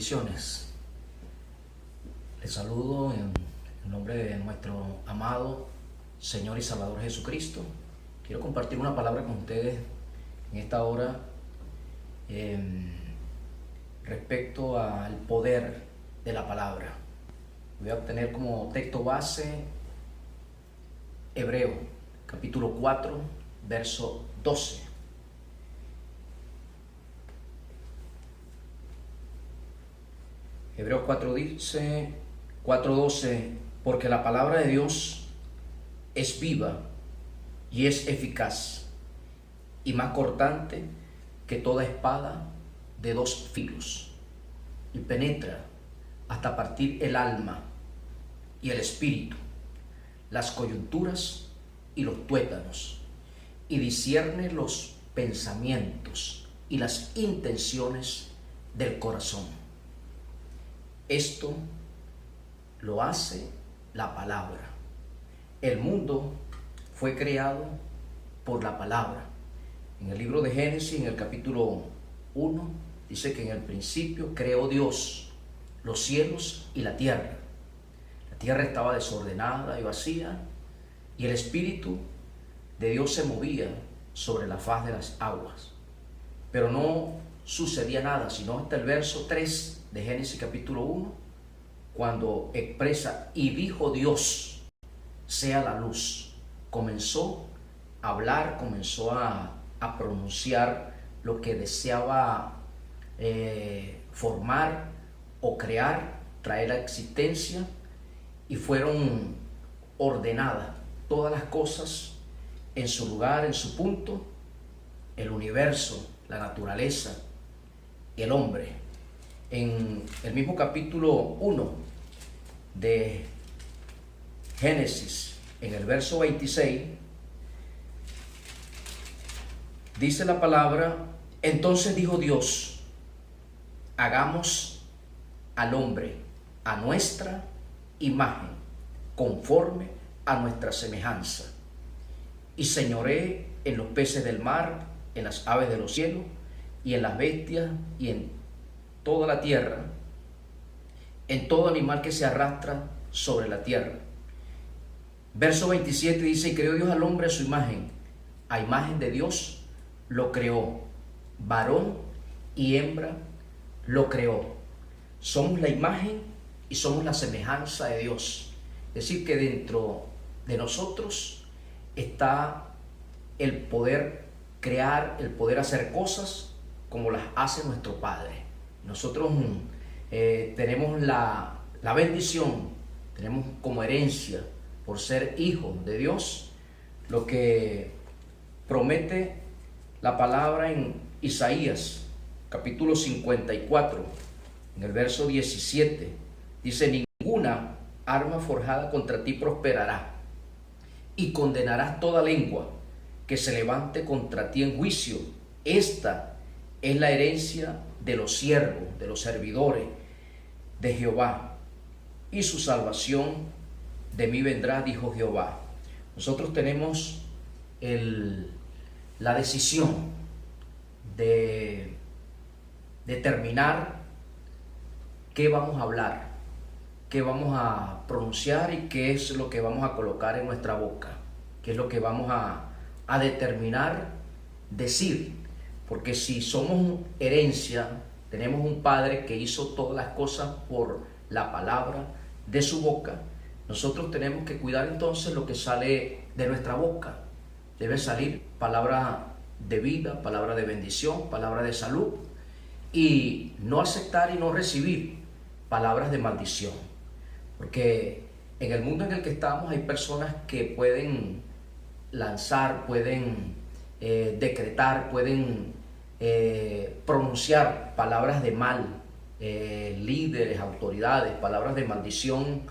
Bendiciones. Les saludo en nombre de nuestro amado Señor y Salvador Jesucristo. Quiero compartir una palabra con ustedes en esta hora respecto al poder de la palabra. Voy a obtener como texto base Hebreo, capítulo 4, verso 12. Hebreos 4 dice, 4:12, porque la palabra de Dios es viva y es eficaz y más cortante que toda espada de dos filos, y penetra hasta partir el alma y el espíritu, las coyunturas y los tuétanos, y discierne los pensamientos y las intenciones del corazón. Esto lo hace la palabra. El mundo fue creado por la palabra. En el libro de Génesis, en el capítulo 1, dice que en el principio creó Dios los cielos y la tierra. La tierra estaba desordenada y vacía, y el Espíritu de Dios se movía sobre la faz de las aguas. Pero no sucedía nada, sino hasta el verso 3 de Génesis capítulo 1, cuando expresa, y dijo Dios, sea la luz. Comenzó a hablar, comenzó a pronunciar lo que deseaba formar o crear, traer a existencia, y fueron ordenadas todas las cosas en su lugar, en su punto, el universo, la naturaleza, el hombre. En el mismo capítulo 1 de Génesis, en el verso 26, dice la palabra, entonces dijo Dios, hagamos al hombre a nuestra imagen, conforme a nuestra semejanza, y señoree en los peces del mar, en las aves de los cielos, y en las bestias, y en toda la tierra, en todo animal que se arrastra sobre la tierra. Verso 27 dice, y creó Dios al hombre a su imagen, a imagen de Dios lo creó, varón y hembra lo creó. Somos la imagen y somos la semejanza de Dios. Es decir, que dentro de nosotros está el poder crear, el poder hacer cosas como las hace nuestro Padre. Nosotros tenemos la bendición, tenemos como herencia, por ser hijos de Dios, lo que promete la palabra en Isaías, capítulo 54, en el verso 17, dice, ninguna arma forjada contra ti prosperará, y condenarás toda lengua que se levante contra ti en juicio. Esta es la herencia de los siervos, de los servidores de Jehová, y su salvación de mí vendrá, dijo Jehová. Nosotros tenemos la decisión de determinar qué vamos a hablar, qué vamos a pronunciar y qué es lo que vamos a colocar en nuestra boca, qué es lo que vamos a determinar decir. Porque si somos herencia, tenemos un Padre que hizo todas las cosas por la palabra de su boca, nosotros tenemos que cuidar entonces lo que sale de nuestra boca. Debe salir palabra de vida, palabra de bendición, palabra de salud, y no aceptar y no recibir palabras de maldición. Porque en el mundo en el que estamos hay personas que pueden lanzar, pueden decretar, pueden pronunciar palabras de mal, líderes, autoridades, palabras de maldición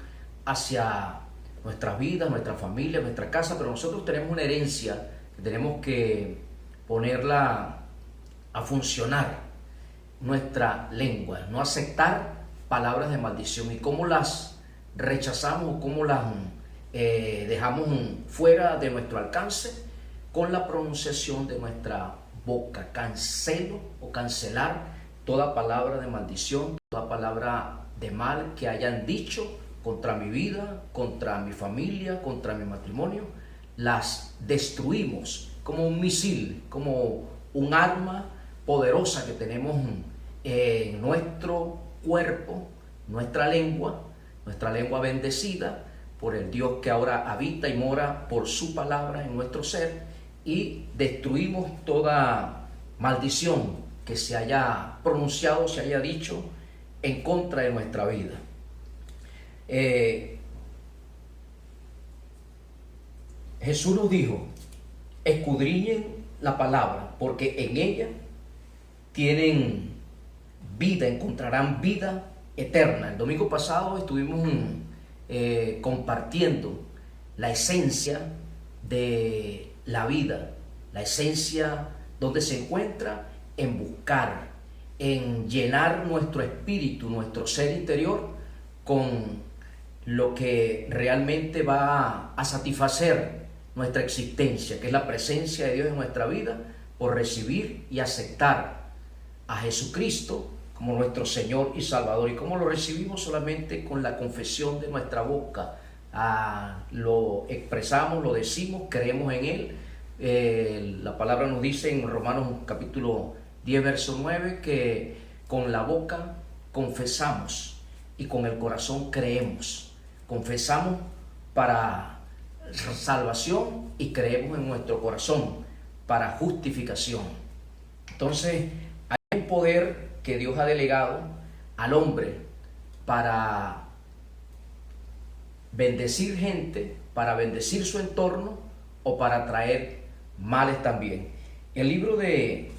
hacia nuestras vidas, nuestra familia, nuestra casa. Pero nosotros tenemos una herencia que tenemos que ponerla a funcionar, nuestra lengua, no aceptar palabras de maldición. ¿Y cómo las rechazamos o cómo las dejamos fuera de nuestro alcance? Con la pronunciación de nuestra boca. Cancelo o cancelar toda palabra de maldición, toda palabra de mal que hayan dicho contra mi vida, contra mi familia, contra mi matrimonio, las destruimos como un misil, como un arma poderosa que tenemos en nuestro cuerpo, nuestra lengua bendecida por el Dios que ahora habita y mora por su palabra en nuestro ser, y destruimos toda maldición que se haya pronunciado, se haya dicho en contra de nuestra vida. Jesús nos dijo: escudriñen la palabra, porque en ella tienen vida, encontrarán vida eterna. El domingo pasado estuvimos compartiendo la esencia de la vida, la esencia donde se encuentra en buscar, en llenar nuestro espíritu, nuestro ser interior con lo que realmente va a satisfacer nuestra existencia, que es la presencia de Dios en nuestra vida, por recibir y aceptar a Jesucristo como nuestro Señor y Salvador. ¿Y cómo lo recibimos? Solamente con la confesión de nuestra boca. Lo expresamos, lo decimos, creemos en Él. La palabra nos dice en Romanos capítulo 10, verso 9, que con la boca confesamos y con el corazón creemos. Confesamos para salvación y creemos en nuestro corazón para justificación. Entonces, hay un poder que Dios ha delegado al hombre para bendecir gente, para bendecir su entorno o para traer males también. El libro de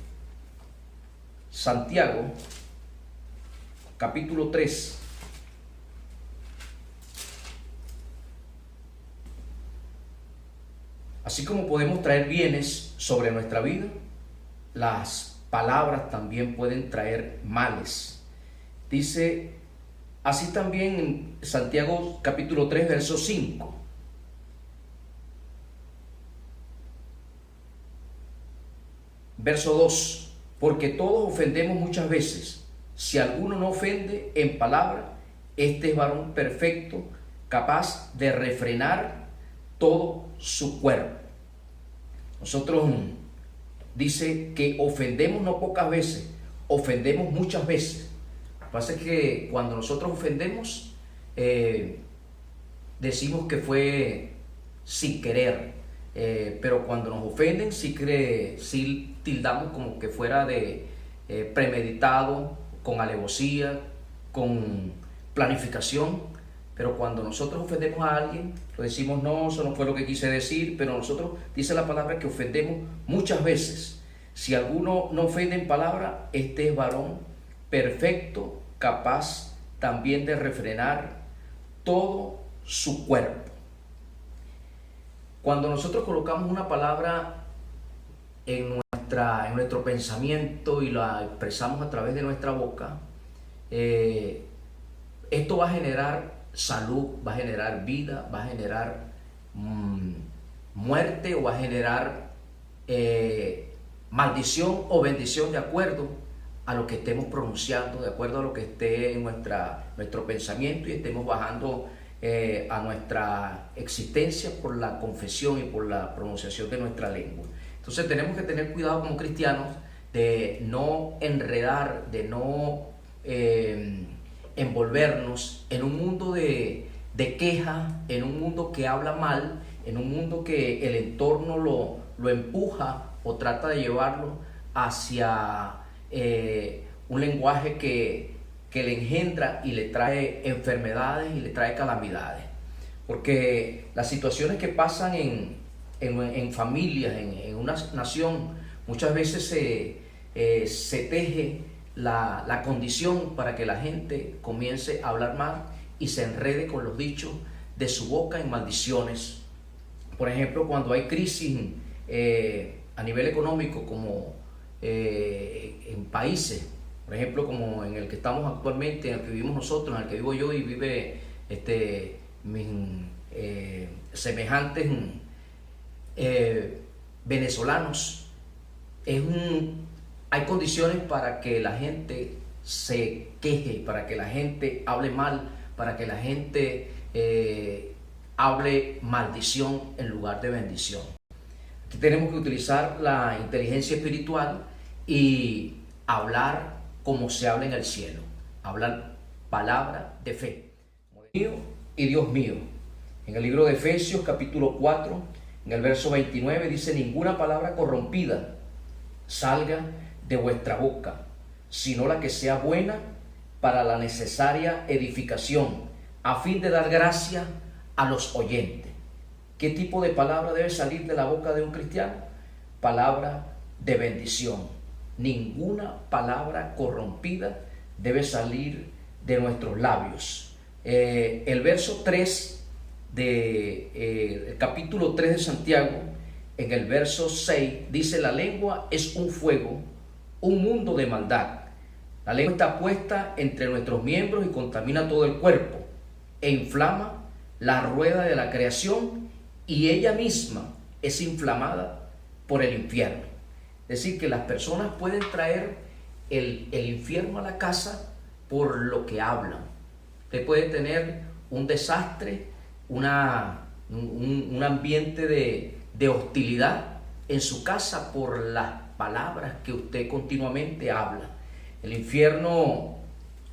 Santiago, capítulo 3, así como podemos traer bienes sobre nuestra vida, las palabras también pueden traer males. Dice así también en Santiago capítulo 3, verso 5. Verso 2. Porque todos ofendemos muchas veces. Si alguno no ofende en palabra, este es varón perfecto, capaz de refrenar todo su cuerpo. Nosotros dice que ofendemos no pocas veces, ofendemos muchas veces. Lo que pasa es que cuando nosotros ofendemos, decimos que fue sin querer, pero cuando nos ofenden sí tildamos como que fuera de premeditado, con alevosía, con planificación. Pero cuando nosotros ofendemos a alguien, lo decimos: no, eso no fue lo que quise decir. Pero nosotros, dice la palabra, que ofendemos muchas veces. Si alguno no ofende en palabra, este es varón perfecto, capaz también de refrenar todo su cuerpo. Cuando nosotros colocamos una palabra en nuestro pensamiento y la expresamos a través de nuestra boca, esto va a generar salud, va a generar vida, va a generar muerte, o va a generar maldición o bendición, de acuerdo a lo que estemos pronunciando, de acuerdo a lo que esté en nuestro pensamiento, y estemos bajando a nuestra existencia por la confesión y por la pronunciación de nuestra lengua. Entonces tenemos que tener cuidado como cristianos de no enredar, de no envolvernos en un mundo de queja, en un mundo que habla mal, en un mundo que el entorno lo empuja o trata de llevarlo hacia un lenguaje que le engendra y le trae enfermedades y le trae calamidades. Porque las situaciones que pasan en familias, en una nación, muchas veces se teje la condición para que la gente comience a hablar mal y se enrede con los dichos de su boca en maldiciones. Por ejemplo, cuando hay crisis a nivel económico, como en países, por ejemplo, como en el que estamos actualmente, en el que vivimos nosotros, en el que vivo yo y vive mis semejantes venezolanos, hay condiciones para que la gente se queje, para que la gente hable mal, para que la gente hable maldición en lugar de bendición. Aquí tenemos que utilizar la inteligencia espiritual y hablar como se habla en el cielo, hablar palabra de fe. Mío y Dios mío. En el libro de Efesios capítulo 4, en el verso 29 dice: ninguna palabra corrompida salga de vuestra boca, sino la que sea buena para la necesaria edificación, a fin de dar gracia a los oyentes. ¿Qué tipo de palabra debe salir de la boca de un cristiano? Palabra de bendición. Ninguna palabra corrompida debe salir de nuestros labios. El verso 3 del capítulo 3 de Santiago, en el verso 6, dice: la lengua es un fuego, un mundo de maldad. La lengua está puesta entre nuestros miembros y contamina todo el cuerpo e inflama la rueda de la creación, y ella misma es inflamada por el infierno. Es decir, que las personas pueden traer el infierno a la casa por lo que hablan. Usted puede tener un desastre, un ambiente de hostilidad en su casa por las palabras que usted continuamente habla. El infierno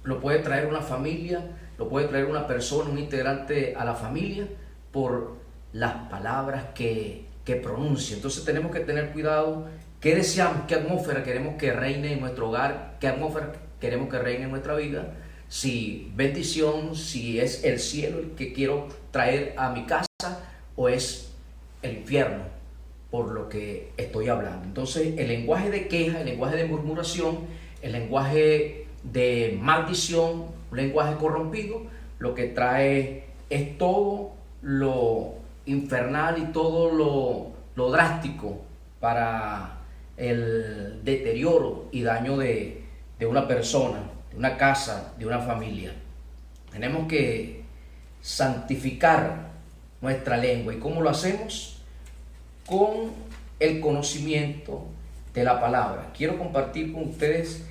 lo puede traer una familia, lo puede traer una persona, un integrante a la familia, por las palabras que pronuncia. Entonces tenemos que tener cuidado. ¿Qué deseamos? ¿Qué atmósfera queremos que reine en nuestro hogar? ¿Qué atmósfera queremos que reine en nuestra vida? Si bendición, si es el cielo el que quiero traer a mi casa, o es el infierno por lo que estoy hablando. Entonces el lenguaje de queja, el lenguaje de murmuración, el lenguaje de maldición, un lenguaje corrompido, lo que trae es todo lo infernal y todo lo drástico para el deterioro y daño de una persona, de una casa, de una familia. Tenemos que santificar nuestra lengua. ¿Y cómo lo hacemos? Con el conocimiento de la palabra. Quiero compartir con ustedes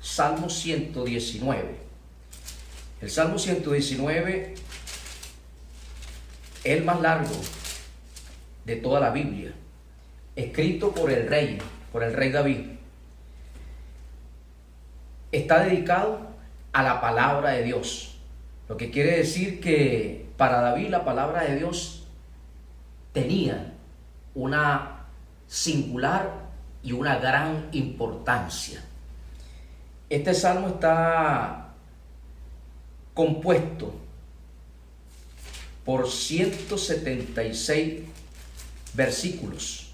Salmo 119. El Salmo 119 es el más largo de toda la Biblia, escrito por el rey David. Está dedicado a la palabra de Dios, lo que quiere decir que para David la palabra de Dios tenía una singular y una gran importancia. Este salmo está compuesto por 176 versículos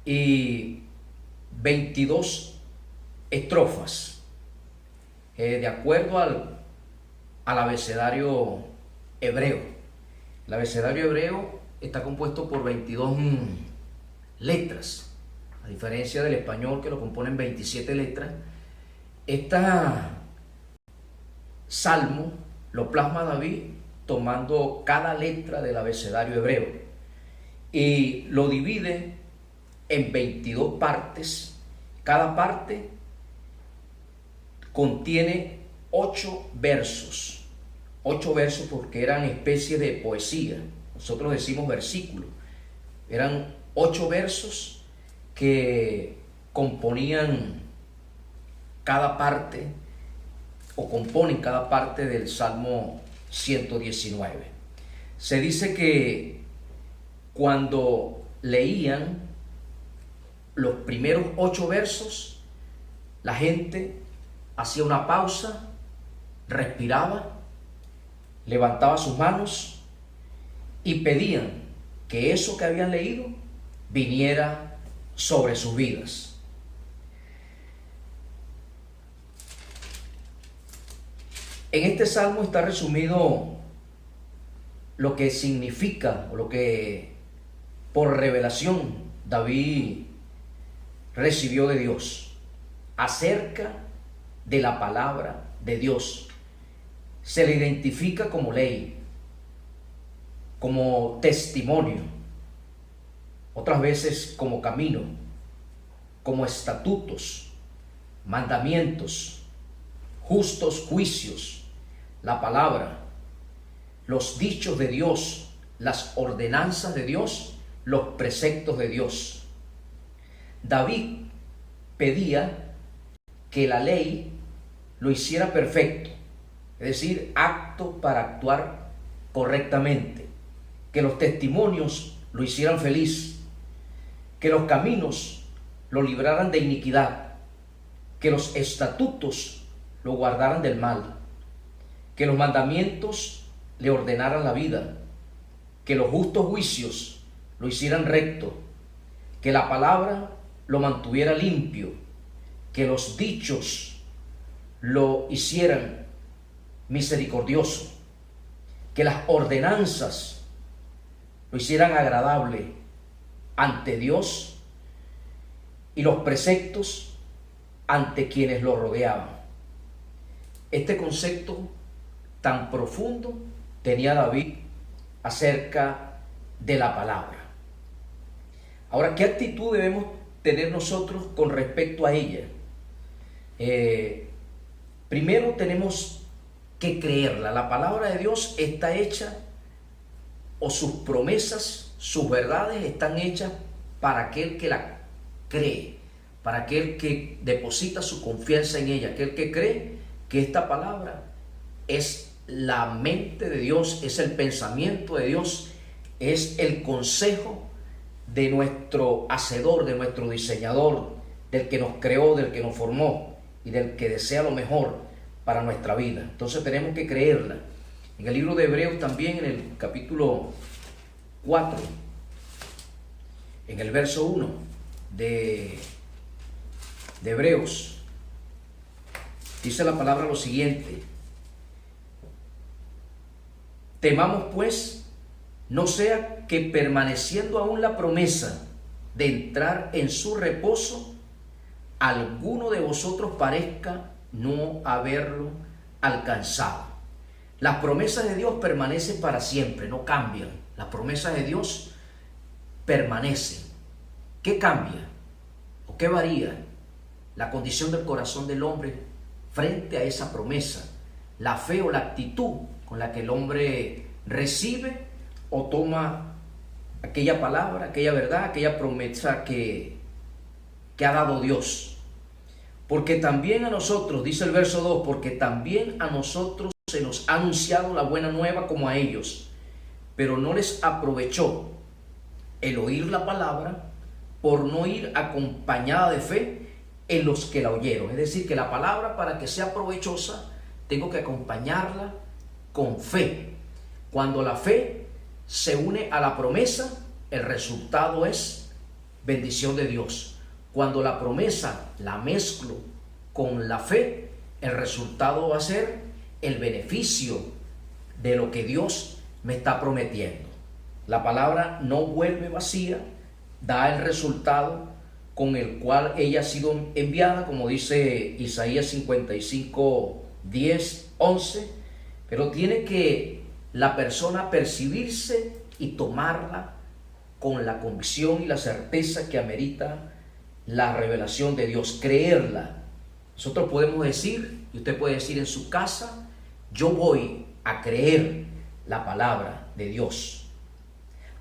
y 22 estrofas, de acuerdo al abecedario hebreo. El abecedario hebreo está compuesto por 22 letras, a diferencia del español que lo componen 27 letras. Este salmo lo plasma David tomando cada letra del abecedario hebreo y lo divide en 22 partes. Cada parte contiene 8 versos. 8 versos porque eran especies de poesía. Nosotros decimos versículos. Eran 8 versos que componían cada parte o componen cada parte del Salmo 119. Se dice que cuando leían los primeros 8 versos, la gente hacía una pausa, respiraba, levantaba sus manos y pedían que eso que habían leído viniera sobre sus vidas. En este salmo está resumido lo que significa, o lo que por revelación David recibió de Dios acerca de la palabra de Dios. Se le identifica como ley, como testimonio otras veces como camino, como estatutos, mandamientos, justos juicios, la palabra, los dichos de Dios, las ordenanzas de Dios, los preceptos de Dios. David pedía que la ley lo hiciera perfecto, es decir, apto para actuar correctamente, que los testimonios lo hicieran feliz, que los caminos lo libraran de iniquidad, que los estatutos lo guardaran del mal, que los mandamientos le ordenaran la vida, que los justos juicios lo hicieran recto, que la palabra lo mantuviera limpio, que los dichos lo hicieran misericordioso, que las ordenanzas lo hicieran agradable ante Dios y los preceptos ante quienes lo rodeaban. Este concepto tan profundo tenía David acerca de la palabra. Ahora, ¿qué actitud debemos tener nosotros con respecto a ella? Primero tenemos que creerla. La palabra de Dios está hecha, o sus promesas, sus verdades están hechas para aquel que la cree, para aquel que deposita su confianza en ella, aquel que cree que esta palabra es la mente de Dios, es el pensamiento de Dios, es el consejo de nuestro hacedor, de nuestro diseñador, del que nos creó, del que nos formó y del que desea lo mejor para nuestra vida. Entonces tenemos que creerla. En el libro de Hebreos también, en el capítulo 4, en el verso 1 de Hebreos, dice la palabra lo siguiente: temamos pues, no sea que permaneciendo aún la promesa de entrar en su reposo, alguno de vosotros parezca no haberlo alcanzado. Las promesas de Dios permanecen para siempre, no cambian. Las promesas de Dios permanecen. ¿Qué cambia o qué varía? La condición del corazón del hombre frente a esa promesa, la fe o la actitud con la que el hombre recibe o toma aquella palabra, aquella verdad, aquella promesa que ha dado Dios. Porque también a nosotros, dice el verso 2, porque también a nosotros se nos ha anunciado la buena nueva como a ellos, pero no les aprovechó el oír la palabra por no ir acompañada de fe en los que la oyeron. Es decir, que la palabra, para que sea provechosa, tengo que acompañarla con fe. Cuando la fe se une a la promesa, el resultado es bendición de Dios. Cuando la promesa la mezclo con la fe, el resultado va a ser el beneficio de lo que Dios me está prometiendo. La palabra no vuelve vacía, da el resultado con el cual ella ha sido enviada, como dice Isaías 55, 10, 11, pero tiene que la persona percibirse y tomarla con la convicción y la certeza que amerita la revelación de Dios, creerla. Nosotros podemos decir, y usted puede decir en su casa: yo voy a creer la palabra de Dios.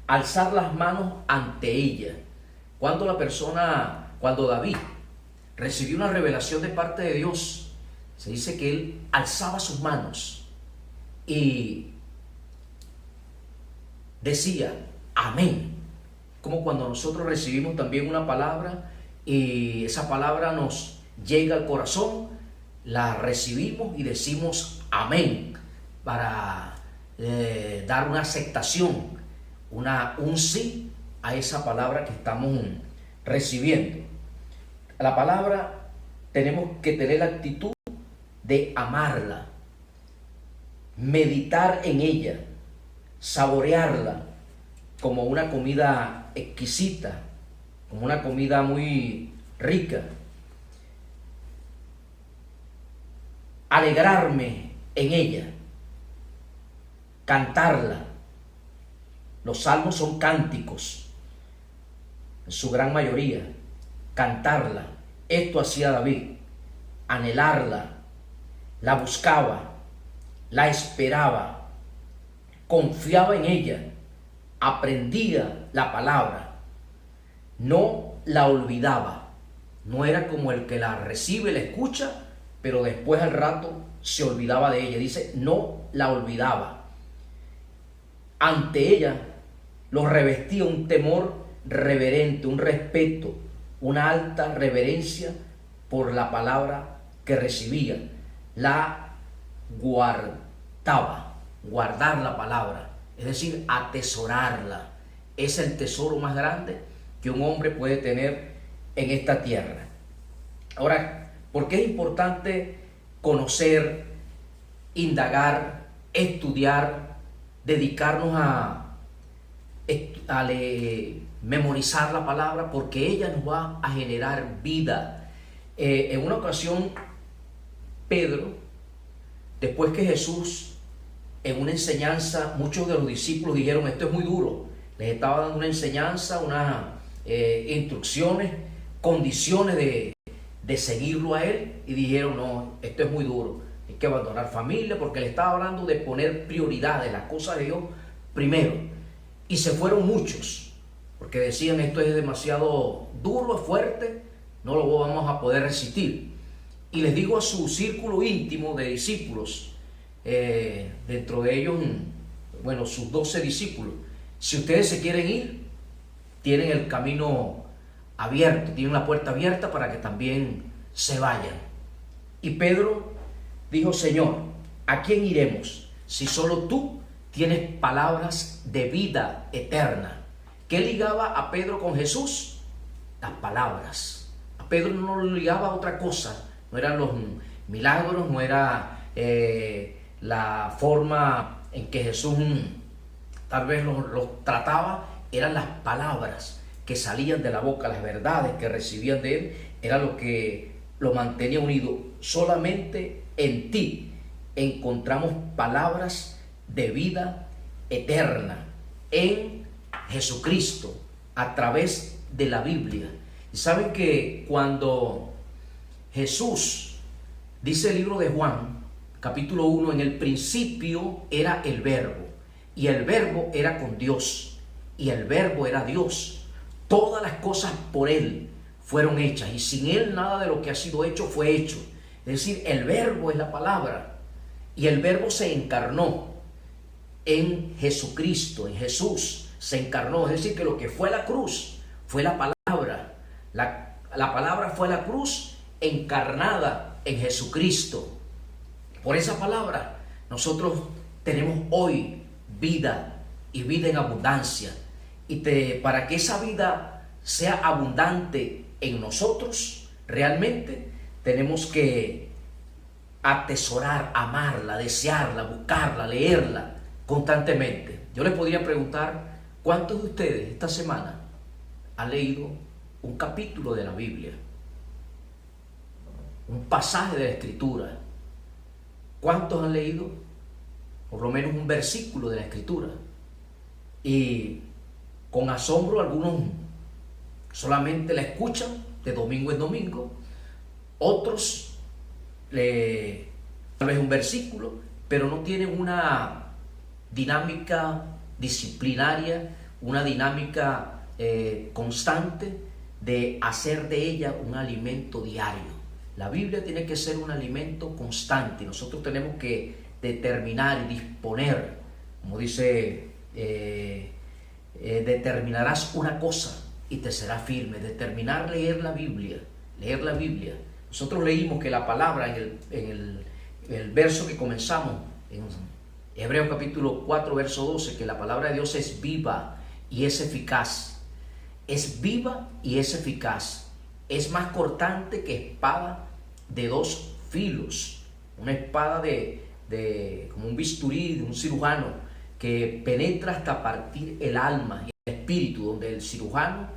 Alzar las manos ante ella. Cuando David recibió una revelación de parte de Dios, se dice que él alzaba sus manos y decía amén. Como cuando nosotros recibimos también una palabra y esa palabra nos llega al corazón, la recibimos y decimos amén para dar una aceptación, un sí a esa palabra que estamos recibiendo. La palabra tenemos que tener la actitud de amarla, meditar en ella, saborearla como una comida exquisita, como una comida muy rica. Alegrarme en ella, cantarla. Los salmos son cánticos. en su gran mayoría, cantarla. Esto hacía David, anhelarla, la buscaba, la esperaba, confiaba en ella, aprendía la palabra, no la olvidaba. No era como el que la recibe, la escucha, pero después al rato se olvidaba de ella. Dice, no la olvidaba. Ante ella lo revestía un temor reverente, un respeto, una alta reverencia por la palabra que recibía. La guardaba, guardar la palabra, es decir, atesorarla. Es el tesoro más grande que un hombre puede tener en esta tierra. Ahora, ¿por qué es importante conocer, indagar, estudiar, dedicarnos a memorizar la palabra? Porque ella nos va a generar vida. En una ocasión, Pedro, después que Jesús, en una enseñanza, muchos de los discípulos dijeron, esto es muy duro. Les estaba dando una enseñanza, unas instrucciones, condiciones de seguirlo a él, y dijeron, no, esto es muy duro, hay que abandonar familia, porque le estaba hablando de poner prioridades, las cosas de Dios primero. Y se fueron muchos, porque decían, esto es demasiado duro, es fuerte, no lo vamos a poder resistir. Y les digo a su círculo íntimo de discípulos, dentro de ellos, bueno, sus 12 discípulos, si ustedes se quieren ir, tienen el camino abierto, tienen la puerta abierta para que también se vayan. Y Pedro dijo, Señor, ¿a quién iremos si solo tú tienes palabras de vida eterna? ¿Qué ligaba a Pedro con Jesús? Las palabras. A Pedro no lo ligaba a otra cosa, no eran los milagros, no era la forma en que Jesús tal vez los trataba, eran las palabras que salían de la boca, las verdades que recibían de él, era lo que lo mantenía unido. Solamente en ti encontramos palabras de vida eterna, en Jesucristo, a través de la Biblia. Y saben que cuando Jesús, dice el libro de Juan, capítulo 1, en el principio era el Verbo, y el Verbo era con Dios, y el Verbo era Dios. Todas las cosas por Él fueron hechas, y sin Él nada de lo que ha sido hecho fue hecho. Es decir, el Verbo es la palabra, y el Verbo se encarnó en Jesucristo, en Jesús se encarnó. Es decir, que lo que fue la cruz fue la palabra. La palabra fue la cruz encarnada en Jesucristo. Por esa palabra nosotros tenemos hoy vida, y vida en abundancia. Y para que esa vida sea abundante en nosotros, realmente tenemos que atesorar, amarla, desearla, buscarla, leerla constantemente. Yo les podría preguntar, ¿cuántos de ustedes esta semana han leído un capítulo de la Biblia? Un pasaje de la Escritura. ¿Cuántos han leído por lo menos un versículo de la Escritura? Y con asombro algunos solamente la escuchan de domingo en domingo, otros tal vez un versículo, pero no tienen una dinámica disciplinaria, una dinámica constante de hacer de ella un alimento diario. La Biblia tiene que ser un alimento constante. Nosotros tenemos que determinar y disponer, como dice, determinarás una cosa y te será firme. Determinar leer la Biblia, leer la Biblia. Nosotros leímos que la palabra en el verso que comenzamos, en Hebreos capítulo 4, verso 12, que la palabra de Dios es viva y es eficaz. Es viva y es eficaz. Es más cortante que espada de 2 filos. Una espada como un bisturí de un cirujano que penetra hasta partir el alma y el espíritu, donde el cirujano,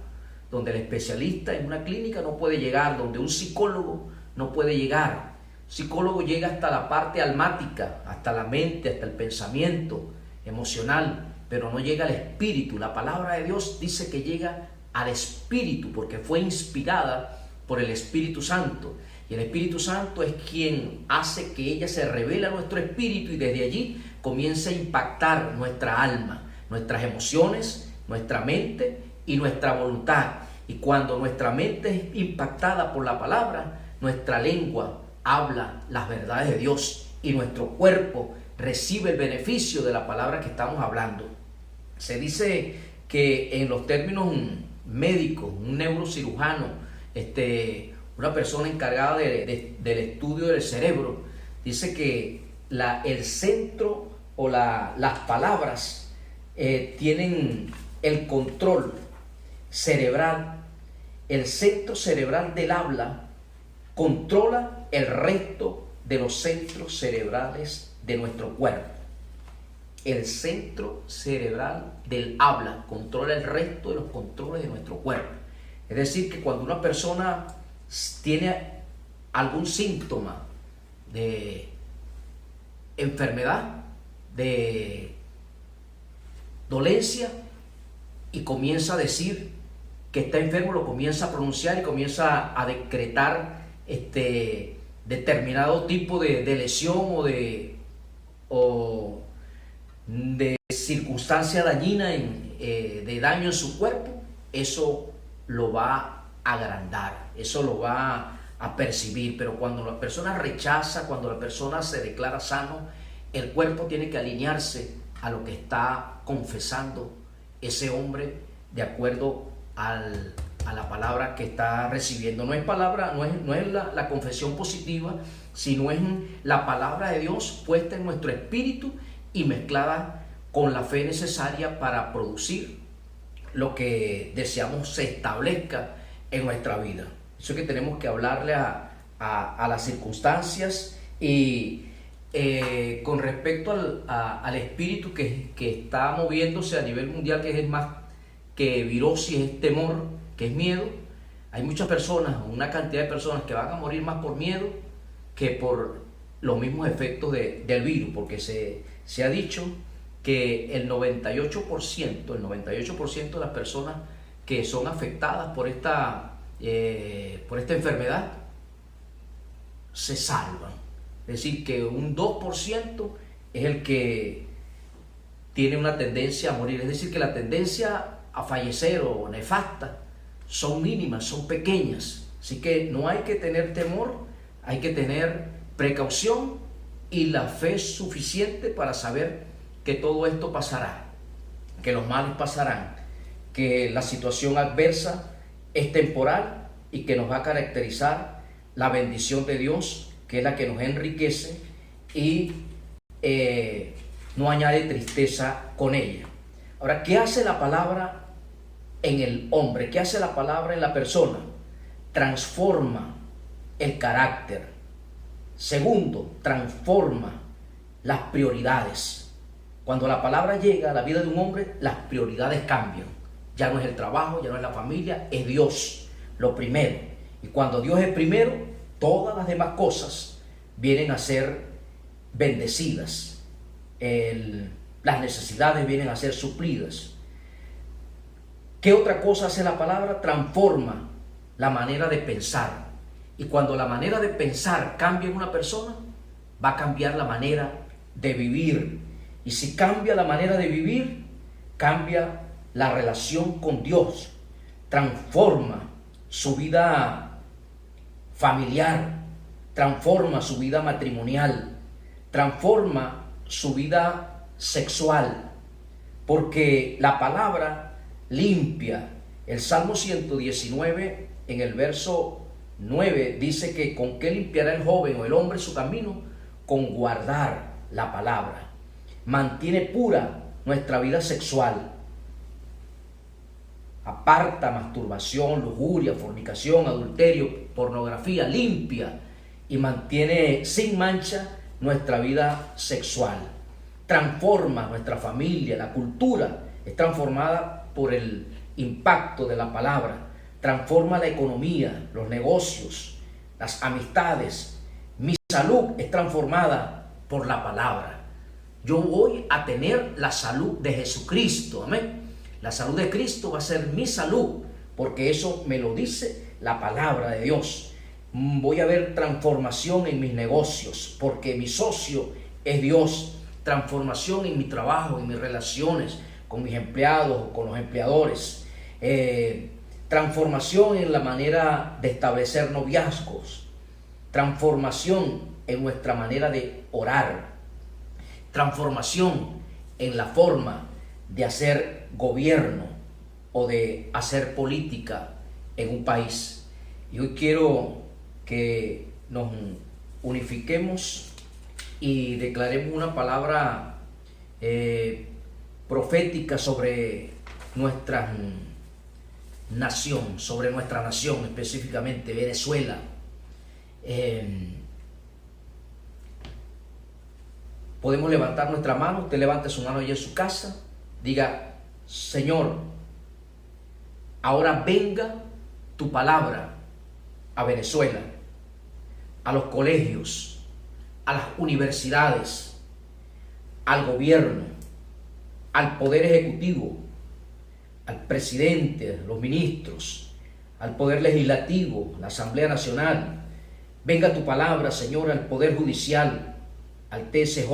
donde el especialista en una clínica no puede llegar, donde un psicólogo no puede llegar. Un psicólogo llega hasta la parte almática, hasta la mente, hasta el pensamiento emocional, pero no llega al espíritu. La palabra de Dios dice que llega al Espíritu, porque fue inspirada por el Espíritu Santo. Y el Espíritu Santo es quien hace que ella se revele a nuestro espíritu y desde allí comienza a impactar nuestra alma, nuestras emociones, nuestra mente y nuestra voluntad. Y cuando nuestra mente es impactada por la palabra, nuestra lengua habla las verdades de Dios y nuestro cuerpo recibe el beneficio de la palabra que estamos hablando. Se dice que en los términos médicos, un neurocirujano, una persona encargada del estudio del cerebro, dice que el centro o las palabras tienen el control cerebral. El centro cerebral del habla controla el resto de los centros cerebrales de nuestro cuerpo. El centro cerebral del habla controla el resto de los controles de nuestro cuerpo. Es decir, que cuando una persona tiene algún síntoma de enfermedad, de dolencia, y comienza a decir que está enfermo, lo comienza a pronunciar y comienza a decretar determinado tipo de lesión o de circunstancia dañina, de daño en su cuerpo, eso lo va a agrandar, eso lo va a percibir. Pero cuando la persona rechaza, cuando la persona se declara sano, el cuerpo tiene que alinearse a lo que está confesando ese hombre de acuerdo a la palabra que está recibiendo. No es la confesión positiva, sino es la palabra de Dios puesta en nuestro espíritu y mezclada con la fe necesaria para producir lo que deseamos se establezca en nuestra vida. Eso es que tenemos que hablarle a las circunstancias. Y con respecto al espíritu que está moviéndose a nivel mundial, que es más que virosis, es temor, que es miedo. Hay muchas personas, una cantidad de personas que van a morir más por miedo que por los mismos efectos del virus, porque se ha dicho que el 98% de las personas que son afectadas por esta enfermedad se salvan. Es decir, que un 2% es el que tiene una tendencia a morir. Es decir, que la tendencia a fallecer o nefasta son mínimas, son pequeñas. Así que no hay que tener temor, hay que tener precaución y la fe suficiente para saber que todo esto pasará, que los males pasarán, que la situación adversa es temporal y que nos va a caracterizar la bendición de Dios, que es la que nos enriquece y no añade tristeza con ella. Ahora, ¿qué hace la palabra en el hombre? ¿Qué hace la palabra en la persona? Transforma el carácter. Segundo, transforma las prioridades. Cuando la palabra llega a la vida de un hombre, las prioridades cambian. Ya no es el trabajo, ya no es la familia, es Dios lo primero. Y cuando Dios es primero, todas las demás cosas vienen a ser bendecidas. Las necesidades vienen a ser suplidas. ¿Qué otra cosa hace la palabra? Transforma la manera de pensar. Y cuando la manera de pensar cambia en una persona, va a cambiar la manera de vivir. Y si cambia la manera de vivir, cambia la relación con Dios. Transforma su vida familiar, transforma su vida matrimonial, transforma su vida sexual, porque la palabra limpia. El Salmo 119 en el verso 9 dice que ¿con qué limpiará el joven o el hombre su camino? Con guardar la palabra. Mantiene pura nuestra vida sexual. Aparta masturbación, lujuria, fornicación, adulterio, pornografía, limpia y mantiene sin mancha nuestra vida sexual. Transforma nuestra familia, la cultura es transformada por el impacto de la palabra. Transforma la economía, los negocios, las amistades. Mi salud es transformada por la palabra. Yo voy a tener la salud de Jesucristo, amén. La salud de Cristo va a ser mi salud porque eso me lo dice la palabra de Dios. Voy a ver transformación en mis negocios, porque mi socio es Dios. Transformación en mi trabajo, en mis relaciones con mis empleados o con los empleadores. Transformación en la manera de establecer noviazgos. Transformación en nuestra manera de orar. Transformación en la forma de hacer gobierno o de hacer política en un país. Y hoy quiero que nos unifiquemos y declaremos una palabra profética sobre nuestra nación, específicamente Venezuela. Podemos levantar nuestra mano. Usted levante su mano allí en su casa, diga: Señor, ahora venga tu palabra a Venezuela, a los colegios, a las universidades, al gobierno, al poder ejecutivo, al presidente, los ministros, al poder legislativo, la Asamblea Nacional. Venga tu palabra, Señor, al poder judicial, al TSJ,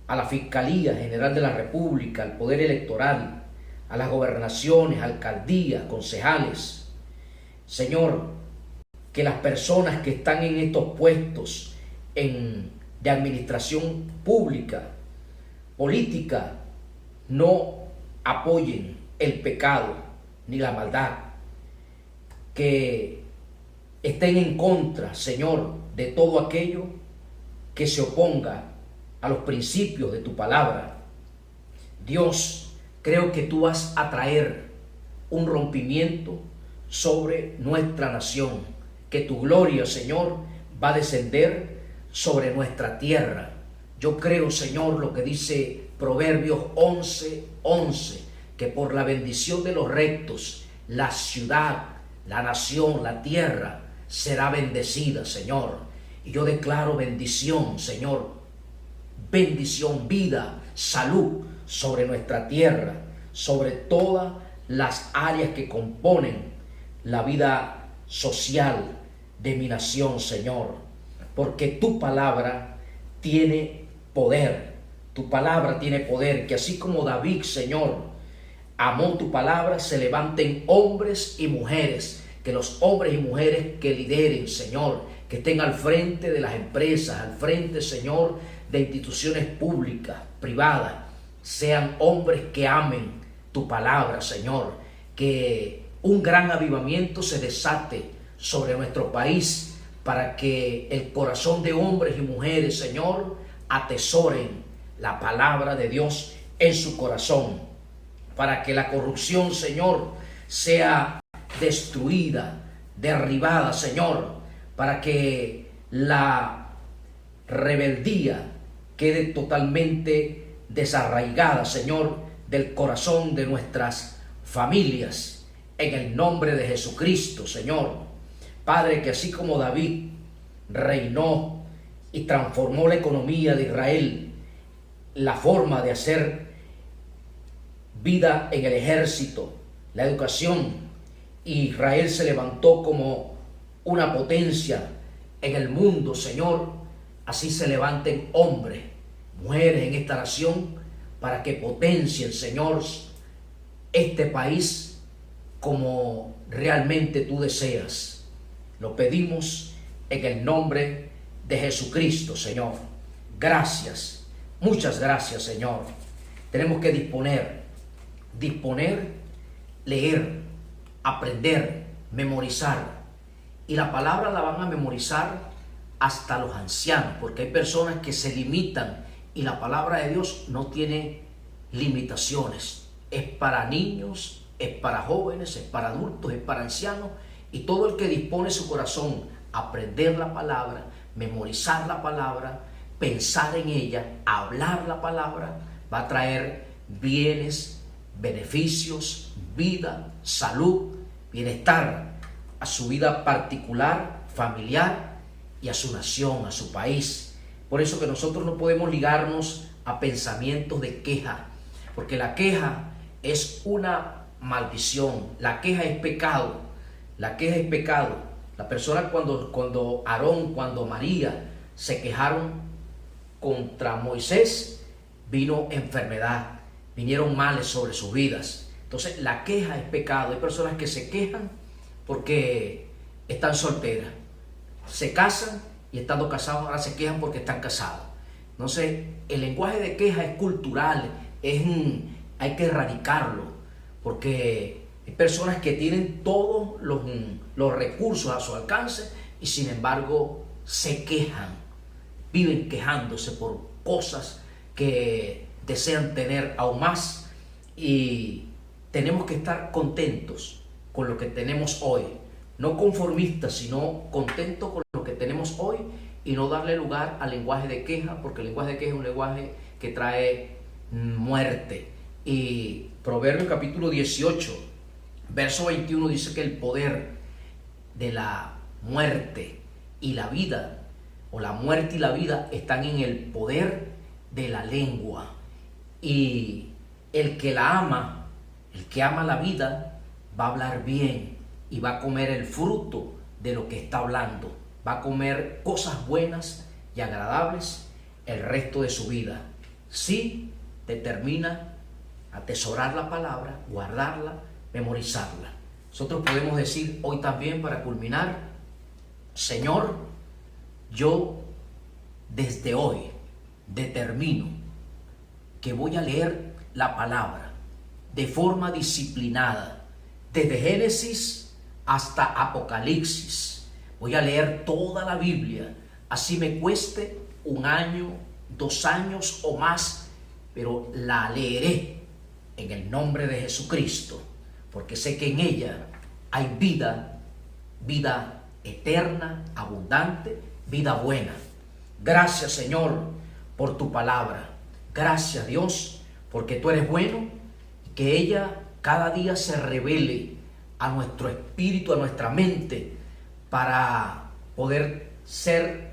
a la Fiscalía General de la República, al poder electoral, a las gobernaciones, alcaldías, concejales. Señor, que las personas que están en estos puestos de administración pública, política, no apoyen el pecado ni la maldad, que estén en contra, Señor, de todo aquello que se oponga a los principios de tu palabra. Dios, creo que tú vas a traer un rompimiento sobre nuestra nación, que tu gloria, Señor, va a descender sobre nuestra tierra. Yo creo, Señor, lo que dice Proverbios 11:11, que por la bendición de los rectos, la ciudad, la nación, la tierra será bendecida, Señor. Y yo declaro bendición, Señor, bendición, vida, salud sobre nuestra tierra, sobre todas las áreas que componen la vida social de mi nación, Señor, porque tu palabra tiene poder. Tu palabra tiene poder, que así como David, Señor, amó tu palabra, se levanten hombres y mujeres, que los hombres y mujeres que lideren, Señor, que estén al frente de las empresas, al frente, Señor, de instituciones públicas, privadas, sean hombres que amen tu palabra, Señor, que un gran avivamiento se desate sobre nuestro país, para que el corazón de hombres y mujeres, Señor, atesoren la palabra de Dios en su corazón, para que la corrupción, Señor, sea destruida, derribada, Señor, para que la rebeldía quede totalmente desarraigada, Señor, del corazón de nuestras familias, en el nombre de Jesucristo, Señor. Padre, que así como David reinó y transformó la economía de Israel, la forma de hacer vida en el ejército, la educación, Israel se levantó como una potencia en el mundo, Señor, así se levanten hombres, mujeres en esta nación, para que potencien, Señor, este país como realmente tú deseas. Lo pedimos en el nombre de Jesucristo, Señor. Gracias, muchas gracias, Señor. Tenemos que disponer, leer, aprender, memorizar. Y la palabra la van a memorizar hasta los ancianos, porque hay personas que se limitan y la palabra de Dios no tiene limitaciones. Es para niños, es para jóvenes, es para adultos, es para ancianos, y todo el que dispone su corazón a aprender la palabra, memorizar la palabra, pensar en ella, hablar la palabra, va a traer bienes, beneficios, vida, salud, bienestar a su vida particular, familiar y a su nación, a su país. Por eso que nosotros no podemos ligarnos a pensamientos de queja, porque la queja es una maldición. La queja es pecado. La queja es pecado. La persona cuando Aarón, cuando María se quejaron contra Moisés, vino enfermedad, vinieron males sobre sus vidas. Entonces la queja es pecado. Hay personas que se quejan porque están solteras, se casan y estando casados ahora se quejan porque están casados. Entonces el lenguaje de queja es cultural, hay que erradicarlo, porque hay personas que tienen todos los recursos a su alcance y sin embargo se quejan, viven quejándose por cosas que desean tener aún más, y tenemos que estar contentos con lo que tenemos hoy, no conformistas, sino contentos con lo que tenemos hoy y no darle lugar al lenguaje de queja, porque el lenguaje de queja es un lenguaje que trae muerte. Y Proverbios capítulo 18, verso 21 dice que el poder de la muerte y la vida, o la muerte y la vida, están en el poder de la lengua. Y el que la ama, el que ama la vida, va a hablar bien y va a comer el fruto de lo que está hablando. Va a comer cosas buenas y agradables el resto de su vida. Si determina atesorar la palabra, guardarla, memorizarla. Nosotros podemos decir hoy también, para culminar: Señor, yo desde hoy determino que voy a leer la palabra de forma disciplinada, desde Génesis hasta Apocalipsis. Voy a leer toda la Biblia, así me cueste 1 año, 2 años o más, pero la leeré en el nombre de Jesucristo, porque sé que en ella hay vida, vida eterna, abundante, vida buena. Gracias, Señor, por tu palabra. Gracias, Dios, porque tú eres bueno, y que ella cada día se revele a nuestro espíritu, a nuestra mente, para poder ser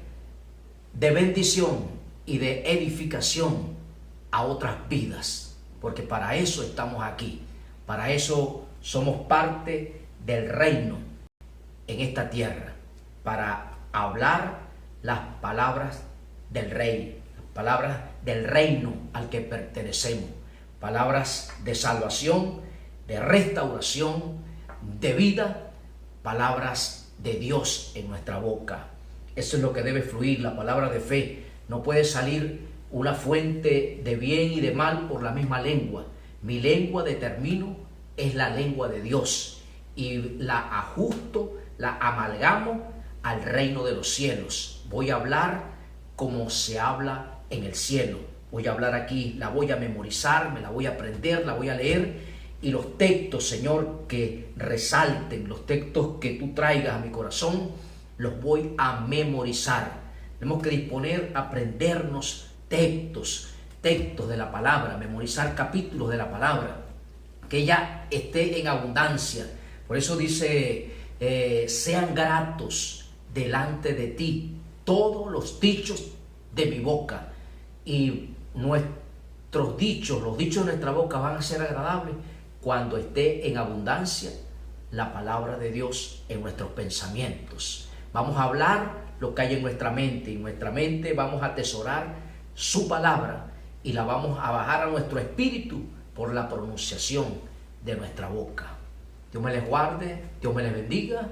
de bendición y de edificación a otras vidas, porque para eso estamos aquí, para eso somos parte del reino en esta tierra, para hablar las palabras del rey, las palabras del reino al que pertenecemos, palabras de salvación, de restauración, de vida, palabras de Dios en nuestra boca. Eso es lo que debe fluir, la palabra de fe. No puede salir una fuente de bien y de mal por la misma lengua. Mi lengua, determino, es la lengua de Dios, y la ajusto, la amalgamo al reino de los cielos. Voy a hablar como se habla en el cielo. Voy a hablar aquí, la voy a memorizar, me la voy a aprender, la voy a leer, y los textos, Señor, que resalten, los textos que tú traigas a mi corazón, los voy a memorizar. Tenemos que disponer a aprendernos textos de la palabra, memorizar capítulos de la palabra, que ella esté en abundancia. Por eso dice, sean gratos delante de ti todos los dichos de mi boca, y nuestros dichos, los dichos de nuestra boca van a ser agradables cuando esté en abundancia la palabra de Dios en nuestros pensamientos. Vamos a hablar lo que hay en nuestra mente, y en nuestra mente vamos a atesorar su palabra y la vamos a bajar a nuestro espíritu por la pronunciación de nuestra boca. Dios me les guarde, Dios me les bendiga,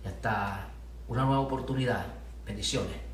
y hasta una nueva oportunidad. Bendiciones.